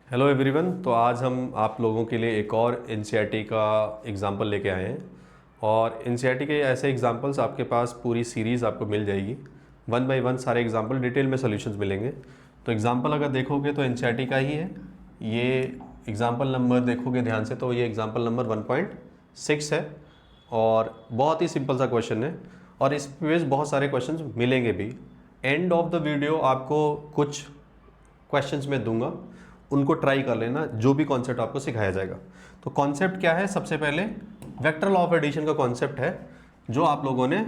Hello everyone. तो आज हम आप लोगों के लिए एक और एनसीईआरटी का एग्ज़ाम्पल लेके आए हैं और एनसीईआरटी के ऐसे एग्ज़ाम्पल्स आपके पास पूरी सीरीज़ आपको मिल जाएगी। वन बाय वन सारे एग्ज़ाम्पल डिटेल में सॉल्यूशंस मिलेंगे। तो एग्ज़ाम्पल अगर देखोगे तो एनसीईआरटी का ही है। ये एग्ज़ाम्पल नंबर देखोगे ध्यान से तो ये एग्ज़ाम्पल नंबर 1.6 है और बहुत ही सिंपल सा क्वेश्चन है और इस पे बहुत सारे क्वेश्चंस मिलेंगे भी। एंड ऑफ द वीडियो आपको कुछ क्वेश्चंस मैं दूंगा, उनको ट्राई कर लेना, जो भी कॉन्सेप्ट आपको सिखाया जाएगा। तो कॉन्सेप्ट क्या है? सबसे पहले वेक्टर लॉ ऑफ एडिशन का कॉन्सेप्ट है जो आप लोगों ने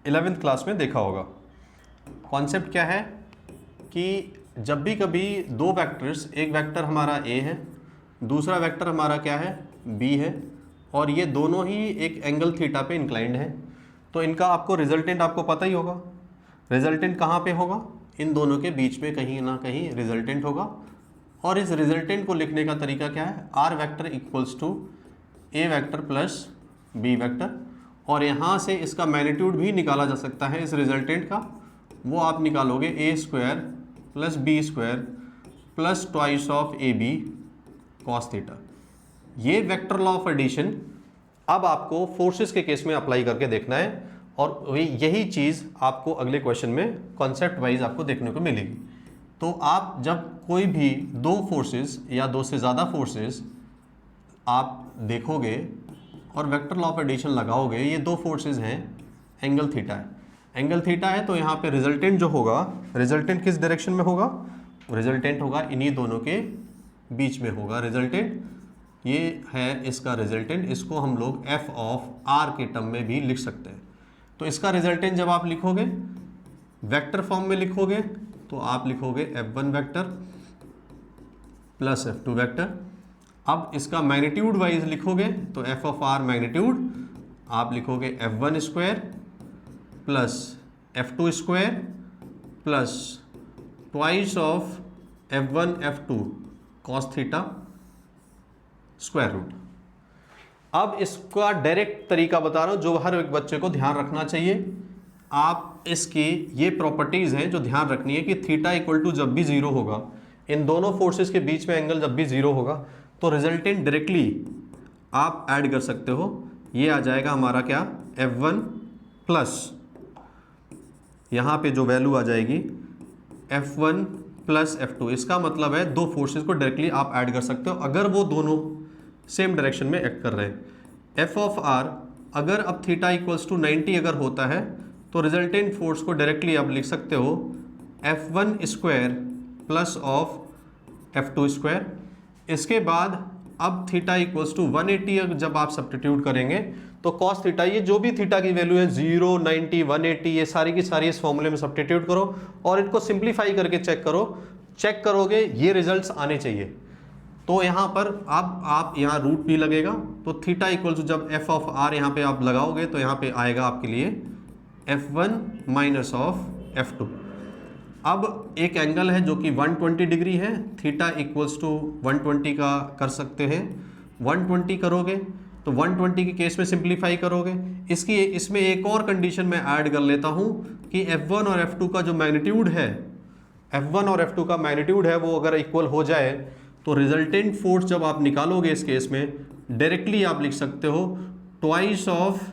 11th क्लास में देखा होगा। कॉन्सेप्ट क्या है कि जब भी कभी दो वेक्टर्स, एक वेक्टर हमारा ए है, दूसरा वेक्टर हमारा क्या है, बी है, और ये दोनों ही एक एंगल थीटा पे इंक्लाइंड है, तो इनका आपको रिजल्टेंट आपको पता ही होगा। रिजल्टेंट कहाँ पे होगा? इन दोनों के बीच में कहीं ना कहीं रिजल्टेंट होगा। और इस रिजल्टेंट को लिखने का तरीका क्या है? R vector equals to A vector plus B vector, और यहाँ से इसका मैग्नीट्यूड भी निकाला जा सकता है इस रिजल्टेंट का। वो आप निकालोगे A square plus B square plus twice of A B cos theta. ये वेक्टर लॉ ऑफ एडिशन अब आपको फोर्सेस के केस में अप्लाई करके देखना है और यही चीज़ आपको अगले क्वेश्चन में कॉन्सेप्ट वाइज आपको देखने को मिलेगी। तो आप जब कोई भी दो फोर्सेस या दो से ज़्यादा फोर्सेस आप देखोगे और वेक्टर लॉ ऑफ एडिशन लगाओगे, ये दो फोर्सेस हैं, एंगल थीटा है, एंगल थीटा है, तो यहाँ पे रिजल्टेंट जो होगा, रिजल्टेंट किस डायरेक्शन में होगा? रिजल्टेंट होगा इन्हीं दोनों के बीच में होगा रिजल्टेंट। ये है इसका रिजल्टेंट, इसको हम लोग एफ ऑफ आर के टर्म में भी लिख सकते हैं। तो इसका रिजल्टेंट जब आप लिखोगे वेक्टर फॉर्म में लिखोगे तो आप लिखोगे F1 vector plus F2 vector. अब इसका मैग्नीट्यूड वाइज लिखोगे तो F ऑफ R मैग्नीट्यूड आप लिखोगे F1 square plus F2 square plus twice of F1 F2 cos theta square root. अब इसका डायरेक्ट तरीका बता रहा हूं जो हर एक बच्चे को ध्यान रखना चाहिए। आप इसकी ये प्रॉपर्टीज हैं जो ध्यान रखनी है कि थीटा इक्वल टू जब भी जीरो होगा, इन दोनों फोर्सेस के बीच में एंगल जब भी जीरो होगा, तो रिजल्टेंट डायरेक्टली आप ऐड कर सकते हो। ये आ जाएगा हमारा क्या, F1 प्लस यहाँ पे जो वैल्यू आ जाएगी F1 प्लस F2। इसका मतलब है दो फोर्सेस को डायरेक्टली आप ऐड कर सकते हो अगर वो दोनों सेम डायरेक्शन में एक्ट कर रहे हैं। F ऑफ R अगर अब थीटा इक्वल्स टू 90 अगर होता है तो रिजल्टेंट फोर्स को डायरेक्टली आप लिख सकते हो F1 square plus of F2 square. इसके बाद अब थीटा इक्वल्स टू 180 जब आप सब्स्टिट्यूट करेंगे तो कॉस थीटा, ये जो भी थीटा की वैल्यू है 0, 90, 180, ये सारी की सारी इस फॉर्मूले में सब्स्टिट्यूट करो और इनको सिंप्लीफाई करके चेक करो। चेक करोगे ये रिजल्ट्स आने चाहिए। तो यहाँ पर अब आप यहाँ रूट भी लगेगा, तो थीटा इक्वल्स टू जब एफ ऑफ आर यहाँ पे आप लगाओगे तो यहाँ पे आएगा आपके लिए F1 माइनस ऑफ F2। अब एक एंगल है जो कि 120 डिग्री है, थीटा इक्वल्स टू 120 का कर सकते हैं। 120 करोगे तो 120 के केस में सिंप्लीफाई करोगे। इसमें एक और कंडीशन मैं ऐड कर लेता हूँ कि F1 और F2 का जो मैग्नीट्यूड है, F1 और F2 का मैग्नीट्यूड है, वो अगर इक्वल हो जाए तो रिजल्टेंट फोर्स जब आप निकालोगे इस केस में डायरेक्टली आप लिख सकते हो twice of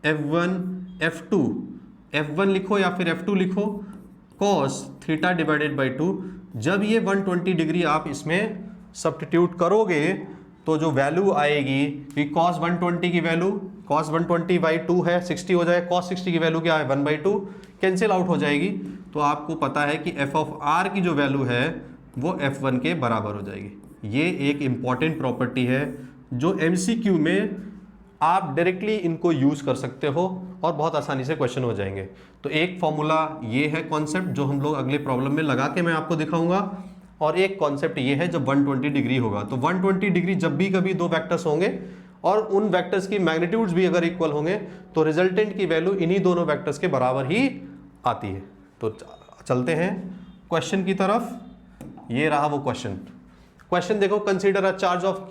F1 F2, F1 लिखो या फिर F2 लिखो, cos थीटा डिवाइडेड बाई 2। जब ये 120 डिग्री आप इसमें सब्स्टिट्यूट करोगे तो जो वैल्यू आएगी कि cos 120 की वैल्यू, cos 120 बाई 2 है, 60 हो जाए, cos 60 की वैल्यू क्या है, 1/2, कैंसिल आउट हो जाएगी। तो आपको पता है कि f ऑफ r की जो वैल्यू है वो F1 के बराबर हो जाएगी। ये एक इम्पॉर्टेंट प्रॉपर्टी है जो MCQ में आप डायरेक्टली इनको यूज कर सकते हो और बहुत आसानी से क्वेश्चन हो जाएंगे। तो एक फॉर्मूला ये है कॉन्सेप्ट जो हम लोग अगले प्रॉब्लम में लगा के मैं आपको दिखाऊंगा, और एक कॉन्सेप्ट ये है जब 120 डिग्री होगा। तो 120 डिग्री जब भी कभी दो वेक्टर्स होंगे और उन वेक्टर्स की मैग्नीट्यूड्स भी अगर इक्वल होंगे तो रिजल्टेंट की वैल्यू इन्हीं दोनों वेक्टर्स के बराबर ही आती है। तो चलते हैं क्वेश्चन की तरफ। ये रहा वो क्वेश्चन देखो, consider a charge of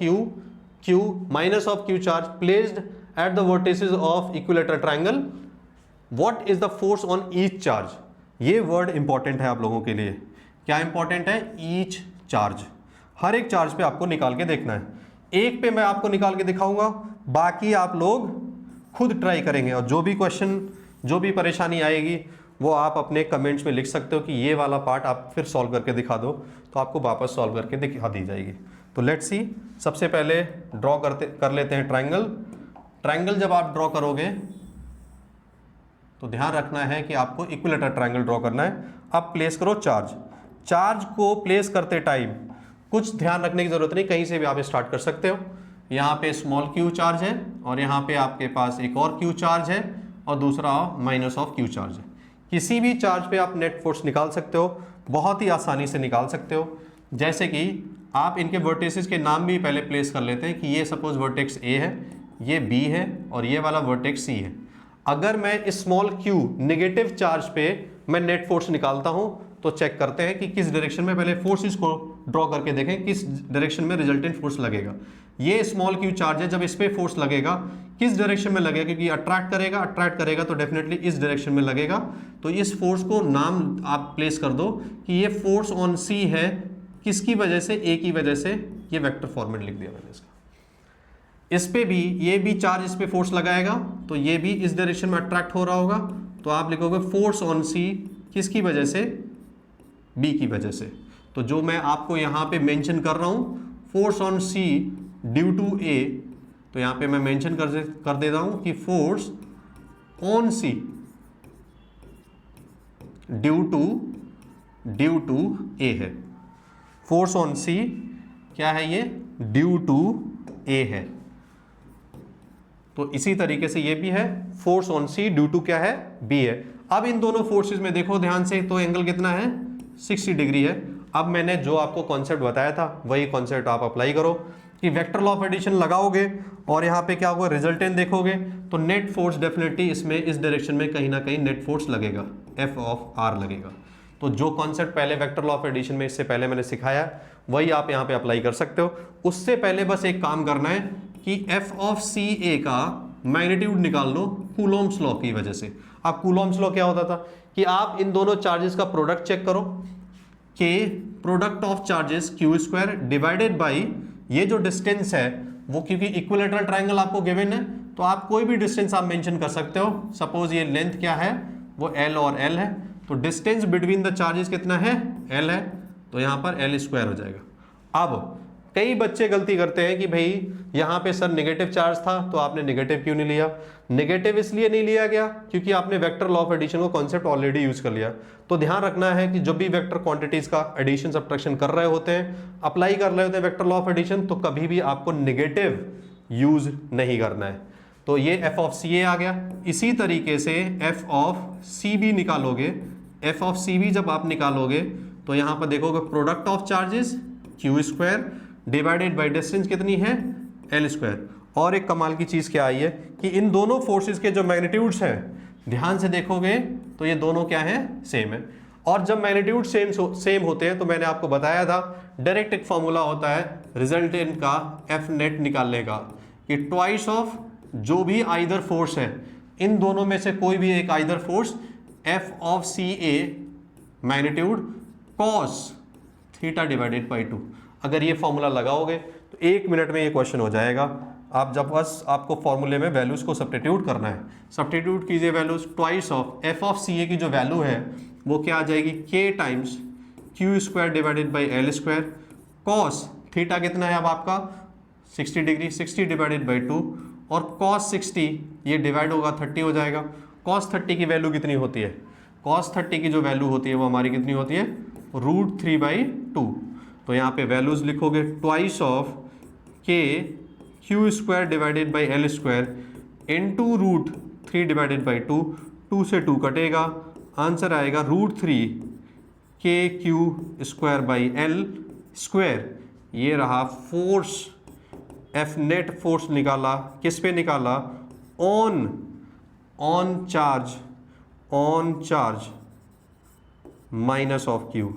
Q minus of Q charge placed at the vertices of equilateral triangle. What is the force on each charge? ये वर्ड इंपॉर्टेंट है आप लोगों के लिए। क्या इंपॉर्टेंट है? Each charge. हर एक चार्ज पे आपको निकाल के देखना है। एक पे मैं आपको निकाल के दिखाऊंगा, बाकी आप लोग खुद ट्राई करेंगे, और जो भी क्वेश्चन, जो भी परेशानी आएगी वो आप अपने कमेंट्स में लिख सकते हो कि ये वाला पार्ट आप फिर सॉल्व करके दिखा दो, तो आपको वापस सॉल्व करके दिखा दी जाएगी। तो लेट्स सी, सबसे पहले ड्रॉ कर लेते हैं ट्रायंगल। ट्रायंगल जब आप ड्रॉ करोगे तो ध्यान रखना है कि आपको इक्विलेटरल ट्रायंगल ड्रॉ करना है। अब प्लेस करो चार्ज। चार्ज को प्लेस करते टाइम कुछ ध्यान रखने की जरूरत नहीं, कहीं से भी आप स्टार्ट कर सकते हो। यहाँ पे स्मॉल क्यू चार्ज है और यहाँ पे आपके पास एक और क्यू चार्ज है और दूसरा माइनस ऑफ क्यू चार्ज है। किसी भी चार्ज पे आप नेट फोर्स निकाल सकते हो, बहुत ही आसानी से निकाल सकते हो। जैसे कि आप इनके वर्टेक्सेस के नाम भी पहले प्लेस कर लेते हैं कि ये सपोज वर्टेक्स ए है, ये बी है और ये वाला वर्टेक्स सी है। अगर मैं स्मॉल क्यू नेगेटिव चार्ज पे मैं नेट फोर्स निकालता हूं तो चेक करते हैं कि किस डायरेक्शन में, पहले फोर्सेस को ड्रॉ करके देखें किस डायरेक्शन में रिजल्टेंट फोर्स लगेगा। ये स्मॉल क्यू चार्ज है, जब इस पे फोर्स लगेगा किस डायरेक्शन में लगेगा, क्योंकि अट्रैक्ट करेगा तो डेफिनेटली इस डायरेक्शन में लगेगा। तो इस फोर्स को नाम आप प्लेस कर दो कि ये फोर्स ऑन सी है, किसकी वजह से, ए की वजह से। ये वेक्टर फॉर्मेट लिख दिया मैंने इसका। इस पे भी, ये भी चार्ज इस पे फोर्स लगाएगा तो ये भी इस डायरेक्शन में अट्रैक्ट हो रहा होगा, तो आप लिखोगे फोर्स ऑन सी किसकी वजह से, बी की वजह से। तो जो मैं आपको यहाँ पे मेंशन कर रहा हूँ force on C due to A, तो यहाँ पे मैं मेंशन कर देता हूँ कि force on C due to A है। फोर्स ऑन सी क्या है, ये ड्यू टू ए है। तो इसी तरीके से ये भी है, force on C due to क्या है, बी है। अब इन दोनों फोर्सेस में देखो ध्यान से, तो एंगल कितना है, 60 डिग्री है। अब मैंने जो आपको कॉन्सेप्ट बताया था वही कॉन्सेप्ट आप अप्लाई करो कि वेक्टर लॉ ऑफ एडिशन लगाओगे और यहाँ पे क्या होगा, रिजल्टेंट देखोगे तो नेट फोर्स डेफिनेटली इसमें इस डायरेक्शन में कहीं ना कहीं नेट फोर्स लगेगा, एफ ऑफ आर लगेगा। तो जो कॉन्सेप्ट पहले वेक्टर लॉ ऑफ एडिशन में इससे पहले मैंने सिखाया वही आप यहाँ पे अप्लाई कर सकते हो। उससे पहले बस एक काम करना है कि एफ ऑफ सी ए का मैग्नीट्यूड निकाल लो कूलोम्स लॉ की वजह से। अब कूलोम्स लॉ क्या होता था कि आप इन दोनों चार्जेस का प्रोडक्ट चेक करो, के product of charges Q square divided by ये जो डिस्टेंस है वो, क्योंकि इक्विलेटरल ट्रायंगल आपको गिवन है तो आप कोई भी डिस्टेंस आप मेंशन कर सकते हो। सपोज ये लेंथ क्या है, वो एल और एल है, तो डिस्टेंस बिटवीन द चार्जेस कितना है, एल है, तो यहाँ पर एल स्क्वायर हो जाएगा। अब कई बच्चे गलती करते हैं कि भाई यहाँ पे सर नेगेटिव चार्ज था तो आपने नेगेटिव क्यों नहीं लिया। नेगेटिव इसलिए नहीं लिया गया क्योंकि आपने वेक्टर लॉ ऑफ एडिशन को कॉन्सेप्ट ऑलरेडी यूज कर लिया। तो ध्यान रखना है कि जब भी वेक्टर क्वांटिटीज का एडिशन सब्ट्रैक्शन कर रहे होते हैं, अप्लाई कर रहे होते हैं वेक्टर लॉ ऑफ एडिशन, तो कभी भी आपको नेगेटिव यूज नहीं करना है। तो ये एफ ऑफ सी ए आ गया। इसी तरीके से एफ ऑफ सी बी निकालोगे। एफ ऑफ सी बी जब आप निकालोगे तो यहाँ पर देखोगे product of charges Q square divided by distance कितनी है, एल स्क्वायर। और एक कमाल की चीज क्या आई है कि इन दोनों फोर्सेस के जो मैग्नीट्यूड्स हैं ध्यान से देखोगे तो ये दोनों क्या है, सेम है। और जब मैग्नीट्यूड सेम होते हैं तो मैंने आपको बताया था डायरेक्ट एक फॉर्मूला होता है रिजल्टेंट का एफ नेट निकालने का कि ट्वाइस ऑफ जो भी आइदर फोर्स है, इन दोनों में से कोई भी एक either force, F of C A magnitude cos theta divided by 2। अगर ये फॉर्मूला लगाओगे तो 1 मिनट में ये क्वेश्चन हो जाएगा। आप जब बस आपको फॉर्मूले में वैल्यूज को सब्स्टिट्यूट करना है, सब्स्टिट्यूट कीजिए values, twice of F of C A की जो वैल्यू है वो क्या आ जाएगी, K times Q square divided by L square, cos theta कितना है अब आपका 60 डिग्री, 60 डिवाइडेड बाई 2, और कॉस 60 ये डिवाइड होगा 30 हो जाएगा। कॉस 30 की वैल्यू कितनी होती है, कॉस 30 की जो वैल्यू होती है वो हमारी कितनी होती है, √3/2। तो यहाँ पे वैल्यूज लिखोगे ट्वाइस ऑफ के Q square divided by L square into √3 divided by 2, 2 से 2 कटेगा, आंसर आएगा √3 के Q square by L square. ये रहा फोर्स, एफ नेट फोर्स निकाला, किस पे निकाला, on charge minus of Q.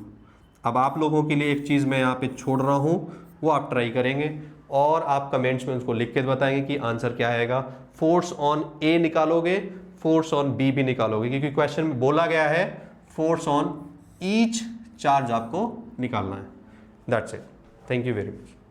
अब आप लोगों के लिए एक चीज़ मैं यहाँ पे छोड़ रहा हूँ, वो आप ट्राई करेंगे और आप कमेंट्स में उसको लिख के बताएंगे कि आंसर क्या आएगा। फोर्स ऑन ए निकालोगे, फोर्स ऑन बी भी निकालोगे, क्योंकि क्वेश्चन में बोला गया है फोर्स ऑन ईच चार्ज आपको निकालना है। That's it. Thank you very much.